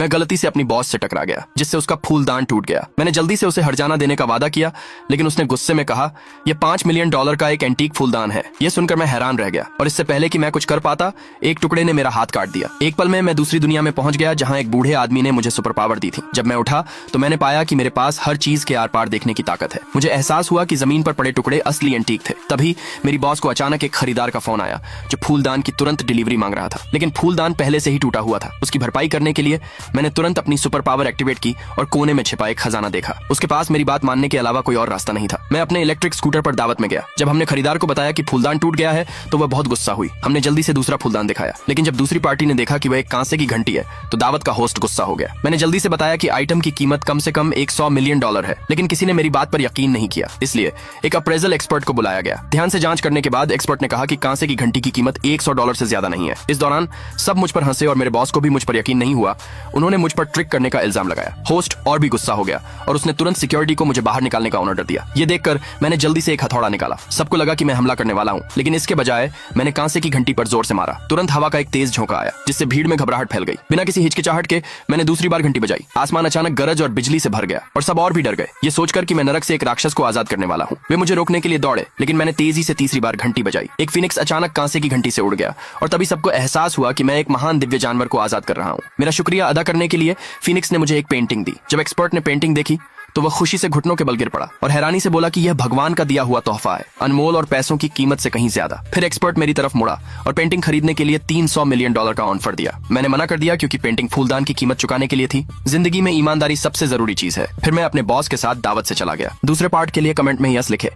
मैं गलती से अपनी बॉस से टकरा गया, जिससे उसका फूलदान टूट गया। मैंने जल्दी से उसे हर्जाना देने का वादा किया, लेकिन उसने गुस्से में कहा, यह $5 मिलियन का एक एंटीक फूलदान है। यह सुनकर मैं हैरान रह गया, और इससे पहले कि मैं कुछ कर पाता, एक टुकड़े ने मेरा हाथ काट दिया। एक पल में मैं दूसरी दुनिया में पहुंच गया, जहां एक बूढ़े आदमी ने मुझे सुपर पावर दी थी। जब मैं उठा तो मैंने पाया कि मेरे पास हर चीज के आर पार देखने की ताकत है। मुझे एहसास हुआ कि जमीन पर पड़े टुकड़े असली एंटीक थे। तभी मेरी बॉस को अचानक एक खरीदार का फोन आया, जो फूलदान की तुरंत डिलीवरी मांग रहा था। लेकिन फूलदान पहले से ही टूटा हुआ था। उसकी भरपाई करने के लिए मैंने तुरंत अपनी सुपर पावर एक्टिवेट की और कोने में छिपा एक खजाना देखा। उसके पास मेरी बात मानने के अलावा कोई और रास्ता नहीं था। मैं अपने इलेक्ट्रिक स्कूटर पर दावत में गया। जब हमने खरीदार को बताया कि फूलदान टूट गया है, तो वह बहुत गुस्सा हुई। हमने जल्दी से दूसरा फूलदान दिखाया, लेकिन जब दूसरी पार्टी ने देखा कि वह एक कांसे की घंटी है, तो दावत का होस्ट गुस्सा हो गया। मैंने जल्दी से बताया कि आइटम की कीमत कम से कम $100 मिलियन है, लेकिन किसी ने मेरी बात पर यकीन नहीं किया। इसलिए एक अप्रेजल एक्सपर्ट को बुलाया गया। ध्यान से जांच करने के बाद एक्सपर्ट ने कहा कि कांसे की घंटी की कीमत $100 से ज्यादा नहीं है। इस दौरान सब मुझ पर हंसे और मेरे बॉस को भी मुझ पर यकीन नहीं हुआ। उन्होंने मुझ पर ट्रिक करने का इल्जाम लगाया। होस्ट और भी गुस्सा हो गया और उसने तुरंत सिक्योरिटी को मुझे बाहर निकालने का ऑर्डर दिया। ये देखकर मैंने जल्दी से एक हथौड़ा निकाला। सबको लगा कि मैं हमला करने वाला हूँ, लेकिन इसके बजाय मैंने कांसे की घंटी पर जोर से मारा। तुरंत हवा का एक तेज झोंका आया, जिससे भीड़ में घबराहट फैल गई। बिना किसी हिचकिचाहट के मैंने दूसरी बार घंटी बजाई। आसमान अचानक गरज और बिजली से भर गया और सब और भी डर गए, ये सोचकर कि मैं नरक से एक राक्षस को आजाद करने वाला हूँ। वे मुझे रोकने के लिए दौड़े, लेकिन मैंने तेजी से तीसरी बार घंटी बजाई। एक फिनिक्स अचानक कांसे की घंटी से उड़ गया और तभी सबको एहसास हुआ कि मैं एक महान दिव्य जानवर को आजाद कर रहा हूँ। मेरा शुक्रिया अदा करने के लिए फिनिक्स ने मुझे एक पेंटिंग दी। जब एक्सपर्ट ने पेंटिंग देखी तो वह खुशी से घुटनों के बल गिर पड़ा और हैरानी से बोला कि यह भगवान का दिया हुआ तोहफा है, अनमोल और पैसों की कीमत से कहीं ज्यादा। फिर एक्सपर्ट मेरी तरफ मुड़ा और पेंटिंग खरीदने के लिए $300 मिलियन का ऑफर दिया। मैंने मना कर दिया, क्योंकि पेंटिंग फूलदान की कीमत चुकाने के लिए थी। जिंदगी में ईमानदारी सबसे जरूरी चीज है। फिर मैं अपने बॉस के साथ दावत से चला गया। दूसरे पार्ट के लिए कमेंट में यस लिखे।